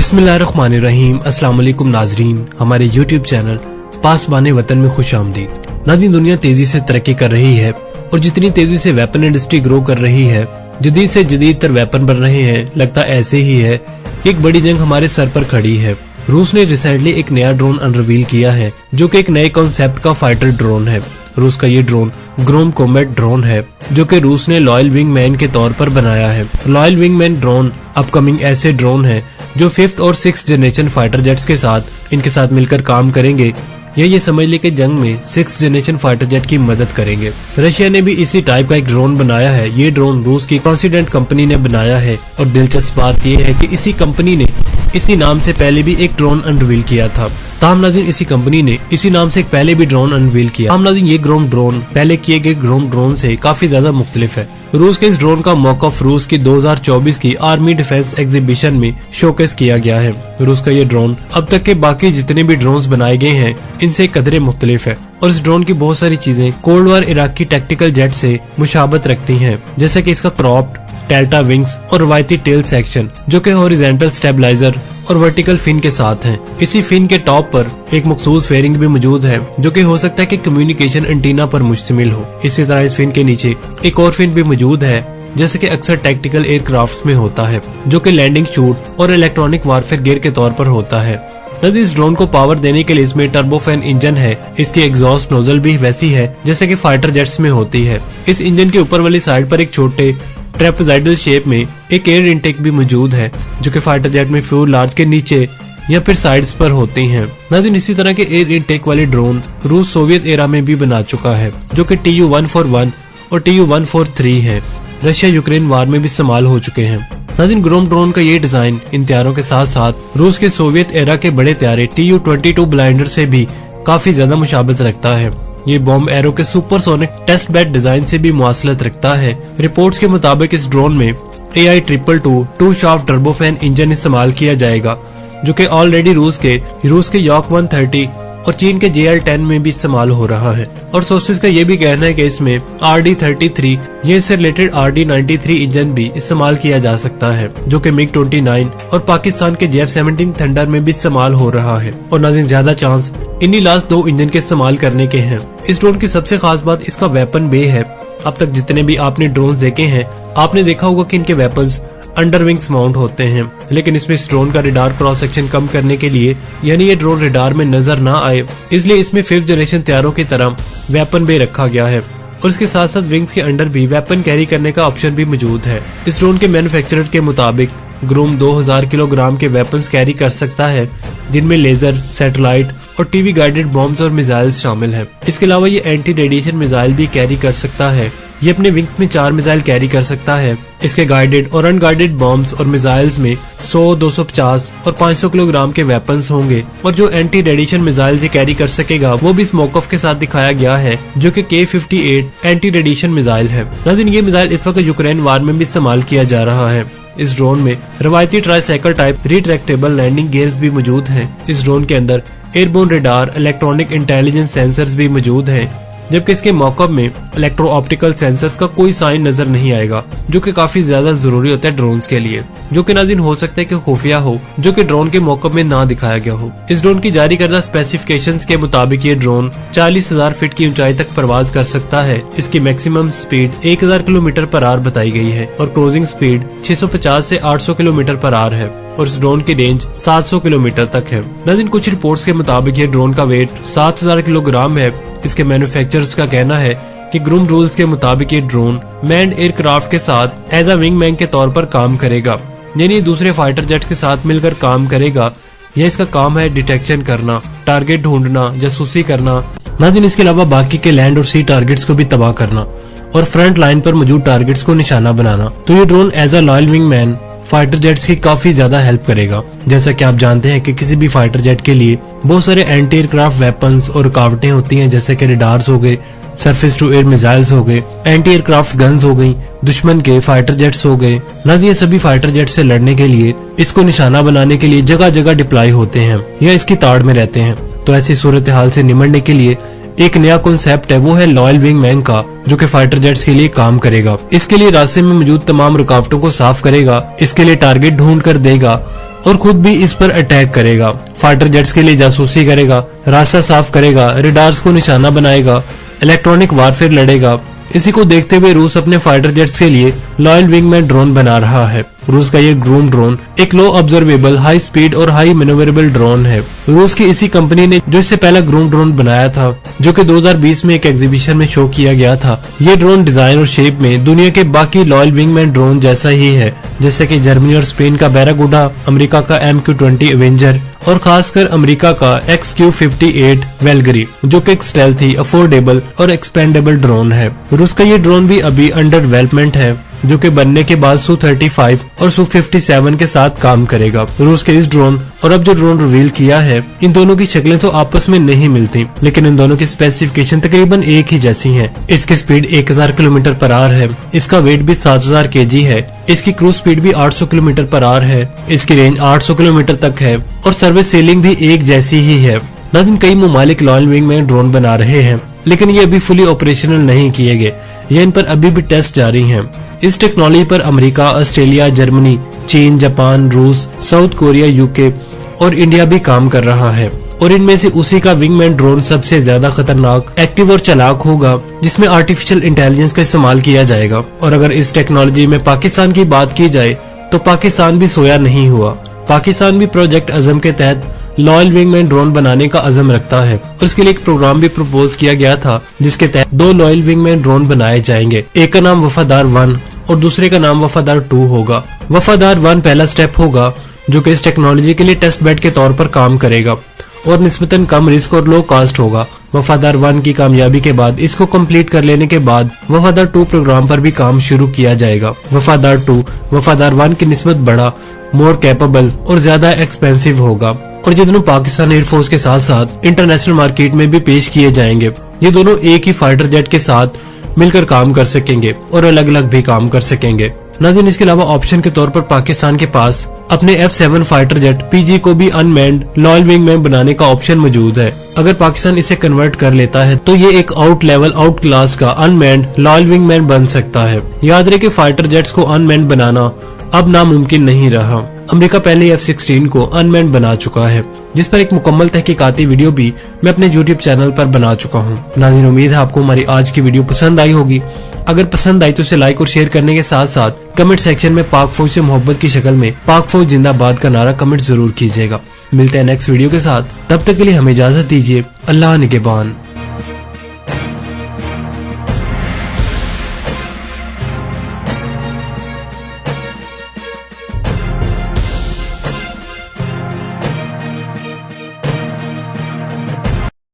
बिस्मिल्लाहिर्रहमानिर्रहीम। अस्सलाम वालेकुम नाजरीन, हमारे यूट्यूब चैनल पासबाने वतन में खुश आमदीद। नाज़रीन, दुनिया तेजी से तरक्की कर रही है और जितनी तेजी से वेपन इंडस्ट्री ग्रो कर रही है, जदीद से जदीद तर वेपन बन रहे हैं। लगता ऐसे ही है कि एक बड़ी जंग हमारे सर पर खड़ी है। रूस ने रिसेंटली एक नया ड्रोन अनरिवील किया है जो कि एक नए कॉन्सेप्ट का फाइटर ड्रोन है। रूस का ये ड्रोन ग्रोम कॉम्बैट ड्रोन है जो कि रूस ने लॉयल विंग मैन के तौर पर बनाया है। Loyal wing man drone upcoming ऐसे ड्रोन है जो 5th और 6th जनरेशन फाइटर जेट्स के साथ इनके साथ मिलकर काम करेंगे या ये समझ ले कि जंग में 6th जनरेशन फाइटर जेट की मदद करेंगे। रशिया ने भी इसी टाइप का एक ड्रोन बनाया है। ये ड्रोन रूस की कॉन्सिडेंट कंपनी ने बनाया है और दिलचस्प बात ये है कि इसी कंपनी ने इसी नाम से पहले भी एक ड्रोन अनवील किया था। ताहम नाज़रीन, इसी कंपनी ने इसी नाम से पहले भी ड्रोन अनवील किया। ताहम नाज़रीन, ये ग्रोम ड्रोन पहले किए गए ग्रोम ड्रोन से काफी ज्यादा मुख्तलिफ है। रूस के इस ड्रोन का मौकफ रूस की 2024 की आर्मी डिफेंस एग्जीबिशन में शोकेस किया गया है। रूस का ये ड्रोन अब तक के बाकी जितने भी ड्रोन्स बनाए गए हैं इनसे कदरे मुख्तलिफ है और इस ड्रोन की बहुत सारी चीजें कोल्ड वॉर इराक की टैक्टिकल जेट से मुशाबत रखती हैं, जैसे कि इसका क्रॉप्ड डेल्टा विंग्स और रवायती टेल सेक्शन जो कि हॉरिजॉन्टल स्टेबलाइजर और वर्टिकल फिन के साथ हैं। इसी फिन के टॉप पर एक मखसूस फेयरिंग भी मौजूद है जो कि हो सकता है कि कम्युनिकेशन एंटीना पर मुश्तमिल हो। इसी तरह इस फिन के नीचे एक और फिन भी मौजूद है जैसे कि अक्सर टैक्टिकल एयरक्राफ्ट में होता है, जो कि लैंडिंग शूट और इलेक्ट्रॉनिक वारफेयर गियर के तौर पर होता है। नज़ीर, इस ड्रोन को पावर देने के लिए इसमें टर्बोफैन इंजन है। इसकी एग्जॉस्ट नोजल भी वैसी है जैसे कि फाइटर जेट्स में होती है। इस इंजन के ऊपर वाली साइड पर एक छोटे ट्रेपेजॉइडल शेप में एक एयर इनटेक भी मौजूद है जो कि फाइटर जेट में फ्यूल लार्ज के नीचे या फिर साइड्स पर होती हैं। नाज़रीन, इसी तरह के एयर इनटेक वाले ड्रोन रूस सोवियत एरा में भी बना चुका है जो कि TU-141 और TU-143 है। रशिया यूक्रेन वार में भी इस्तेमाल हो चुके हैं। नाज़रीन, ग्रोम ड्रोन का ये डिजाइन इन तैयारों के साथ साथ रूस के सोवियत एरा के बड़े तैयारे TU-22 ब्लाइंडर से भी काफी ज्यादा मुशाबत रखता है। ये बॉम्ब एरो के सुपरसोनिक टेस्ट बेड डिजाइन से भी मुआसलत रखता है। रिपोर्ट्स के मुताबिक इस ड्रोन में AI-222 to shaft turbofan engine इस्तेमाल किया जाएगा जो कि ऑलरेडी रूस के यॉक 130 और चीन के JL-10 में भी इस्तेमाल हो रहा है। और सोर्सेज का ये भी कहना है कि इसमें RD-33 ये इससे रिलेटेड RD-93 इंजन भी इस्तेमाल किया जा सकता है जो कि MiG-29 और पाकिस्तान के JF-17 थंडर में भी इस्तेमाल हो रहा है। और नाज़रीन, ज्यादा चांस इन्हीं लास्ट 2 इंजन के इस्तेमाल करने के हैं। इस ड्रोन की सबसे खास बात इसका वेपन बे है। अब तक जितने भी आपने ड्रोन देखे हैं आपने देखा होगा कि इनके वेपन्स अंडर विंग्स माउंट होते हैं, लेकिन इसमें इस ड्रोन का रिडार क्रॉस सेक्शन कम करने के लिए, यानी ये ड्रोन रिडार में नजर ना आए, इसलिए इसमें 5th जनरेशन तैयारों की तरह वेपन बे रखा गया है और इसके साथ साथ विंग्स के अंडर भी वेपन कैरी करने का ऑप्शन भी मौजूद है। इस ड्रोन के मैन्युफैक्चरर के मुताबिक ग्रोम 2000 किलोग्राम के वेपन्स कैरी कर सकता है जिनमें लेजर, सैटेलाइट और टीवी गाइडेड बॉम्ब्स और मिसाइल्स शामिल हैं। इसके अलावा ये एंटी रेडिएशन मिसाइल भी कैरी कर सकता है। ये अपने विंग्स में 4 मिसाइल कैरी कर सकता है। इसके गाइडेड और अनगाइडेड बॉम्ब्स और मिसाइल्स में 100, 250 और 500 किलोग्राम के वेपन्स होंगे और जो एंटी रेडिएशन मिसाइल से कैरी कर सकेगा वो भी इस मौकफ के साथ दिखाया गया है जो कि K-58 एंटी रेडिएशन मिसाइल है। नाज़रीन, ये मिसाइल इस वक्त यूक्रेन वार में भी इस्तेमाल किया जा रहा है। इस ड्रोन में रवायती tricycle type retractable landing gears भी मौजूद हैं। इस ड्रोन के अंदर airborne radar, electronic intelligence sensors भी मौजूद हैं, जबकि इसके मौकब में इलेक्ट्रो ऑप्टिकल सेंसर्स का कोई साइन नजर नहीं आएगा जो कि काफी ज्यादा जरूरी होता है ड्रोन्स के लिए, जो कि नाज़रीन हो सकता है कि खुफिया हो, जो कि ड्रोन के मौकब में ना दिखाया गया हो। इस ड्रोन की जारी करदा स्पेसिफिकेशंस के मुताबिक ये ड्रोन 40,000 फीट की ऊंचाई तक परवाज कर सकता है। इसकी maximum speed 1000 kilometre per hour बताई गई है और क्रूजिंग स्पीड 650 से 800 किलोमीटर पर आवर है और इस ड्रोन की रेंज 700 किलोमीटर तक है। नाज़रीन, कुछ रिपोर्ट्स के मुताबिक ये ड्रोन का वेट 7000 किलोग्राम है। इसके मैन्युफैक्चरर्स का कहना है कि ग्रूम रूल्स के मुताबिक ये ड्रोन मैन्ड एयरक्राफ्ट के साथ एज अ विंगमैन के तौर पर काम करेगा, यानी दूसरे फाइटर जेट के साथ मिलकर काम करेगा। यह इसका काम है डिटेक्शन करना, टारगेट ढूंढना, जासूसी करना। नाज़रीन, इसके अलावा बाकी के लैंड और सी टारगेट्स को भी तबाह करना और फ्रंट लाइन पर मौजूद टारगेट्स को निशाना बनाना। तो ये drone as a loyal wingman fighter jets की काफी ज्यादा हेल्प करेगा। जैसा कि आप जानते हैं कि किसी भी फाइटर जेट के लिए बहुत सारे एंटी एयरक्राफ्ट वेपन्स और रुकावटें होती हैं, जैसे कि रडार्स हो गए, सरफेस टू एयर मिसाइल्स हो गए, एंटी एयरक्राफ्ट गन्स हो गई, दुश्मन के फाइटर जेट्स हो गए। नाज़रीन, ये सभी फाइटर जेट से लड़ने के लिए, इसको निशाना बनाने के लिए जगह जगह डिप्लॉय होते हैं या इसकी ताड़ में रहते हैं। तो ऐसी सूरत हाल से निमटने के लिए एक नया कॉन्सेप्ट है, वो है लॉयल विंगमैन का, जो कि फाइटर जेट्स के लिए काम करेगा। इसके लिए रास्ते में मौजूद तमाम रुकावटों को साफ करेगा, इसके लिए टारगेट ढूंढ कर देगा और खुद भी इस पर अटैक करेगा। फाइटर जेट्स के लिए जासूसी करेगा, रास्ता साफ करेगा, रेडार्स को निशाना बनाएगा, इलेक्ट्रॉनिक वारफेयर लड़ेगा। इसी को देखते हुए रूस अपने फाइटर जेट्स के लिए लॉयल विंगमैन ड्रोन बना रहा है। रूस का ये ग्रूम ड्रोन एक लो ऑब्जर्वेबल, हाई स्पीड और हाई मैन्यूवरेबल ड्रोन है। रूस की इसी कंपनी ने जो इससे पहला ग्रूम ड्रोन बनाया था, जो कि 2020 में एक एग्जीबिशन में शो किया गया था। ये ड्रोन डिजाइन और शेप में दुनिया के बाकी लॉयल विंगमैन ड्रोन जैसा ही है, जैसे कि जर्मनी और स्पेन का बैरागुडा, अमेरिका का MQ-20 एवेंजर और खासकर अमेरिका का XQ-58 वेलगरी, जो कि एक स्टेल्थी, अफोर्डेबल और एक्सपेंडेबल ड्रोन है। रूस का ये ड्रोन भी अभी अंडर डेवलपमेंट है, जो कि बनने के बाद Su-35 और Su-57 के साथ काम करेगा। रूस के इस ड्रोन और अब जो ड्रोन रिवील किया है, इन दोनों की शक्लें तो आपस में नहीं मिलती, लेकिन इन दोनों की स्पेसिफिकेशन तकरीबन एक ही जैसी हैं। इसकी स्पीड 1000 किलोमीटर पर आवर है, इसका वेट भी 7000 kg है, इसकी क्रूज स्पीड भी 800 किलोमीटर पर आवर है, इसकी रेंज 800 किलोमीटर तक है और सर्विस सीलिंग भी एक जैसी ही है। नाज़रीन, कई ममालिक लॉयल विंगमैन ड्रोन बना रहे हैं, लेकिन ये अभी फुली ऑपरेशनल नहीं किए गए, ये इन पर अभी भी टेस्ट जारी हैं। इस टेक्नोलॉजी पर अमेरिका, ऑस्ट्रेलिया, जर्मनी, चीन, जापान, रूस, साउथ कोरिया, यूके और इंडिया भी काम कर रहा है और इनमें से उसी का विंगमैन ड्रोन सबसे ज्यादा खतरनाक, एक्टिव और चालाक होगा, जिसमें आर्टिफिशियल इंटेलिजेंस का इस्तेमाल किया जाएगा। और अगर इस टेक्नोलॉजी में पाकिस्तान की बात की जाए तो पाकिस्तान भी सोया नहीं हुआ। पाकिस्तान भी प्रोजेक्ट अज़म के तहत लॉयल विंगमैन ड्रोन बनाने का अज़म रखता है और इसके लिए एक प्रोग्राम भी प्रपोज किया गया था, जिसके तहत 2 लॉयल विंगमैन ड्रोन बनाए जाएंगे। एक का नाम वफादार 1 और दूसरे का नाम वफादार 2 होगा। वफादार 1 पहला स्टेप होगा, जो कि इस टेक्नोलॉजी के लिए टेस्ट बेड के तौर पर काम करेगा और निस्बतन कम रिस्क और लो कॉस्ट होगा। वफादार 1 की कामयाबी के बाद इसको कंप्लीट कर लेने के बाद वफादार 2 प्रोग्राम पर भी काम शुरू किया जाएगा। वफादार 2 वफादार 1 की निस्बत बड़ा, मोर कैपेबल और ज्यादा एक्सपेंसिव होगा और ये दोनों पाकिस्तान एयरफोर्स के साथ साथ इंटरनेशनल मार्केट में भी पेश किए जाएंगे। ये दोनों एक ही फाइटर जेट के साथ मिलकर काम कर सकेंगे और अलग अलग भी काम कर सकेंगे। नाज़रीन, इसके अलावा ऑप्शन के तौर पर पाकिस्तान के पास अपने F-7 फाइटर जेट PG को भी अनमैन्ड लॉयल विंगमैन बनाने का ऑप्शन मौजूद है। अगर पाकिस्तान इसे कन्वर्ट कर लेता है तो ये एक आउट लेवल, आउट क्लास का अनमैन्ड लॉयल विंगमैन बन सकता है। याद रहे कि फाइटर जेट्स को अनमैन्ड बनाना अब नामुमकिन नहीं रहा। अमेरिका पहले F-16 को अनमैन्ड बना चुका है, जिस पर एक मुकम्मल तहकीकाती वीडियो भी मैं अपने YouTube चैनल पर बना चुका हूँ। नाज़रीन, उम्मीद है आपको हमारी आज की वीडियो पसंद आई होगी। अगर पसंद आई तो इसे लाइक और शेयर करने के साथ साथ कमेंट सेक्शन में पाक फौज से मोहब्बत की शक्ल में पाक फौज जिंदाबाद का नारा कमेंट जरूर कीजिएगा। मिलते हैं नेक्स्ट वीडियो के साथ, तब तक के लिए हमें इजाजत दीजिए। अल्लाह निगहबान।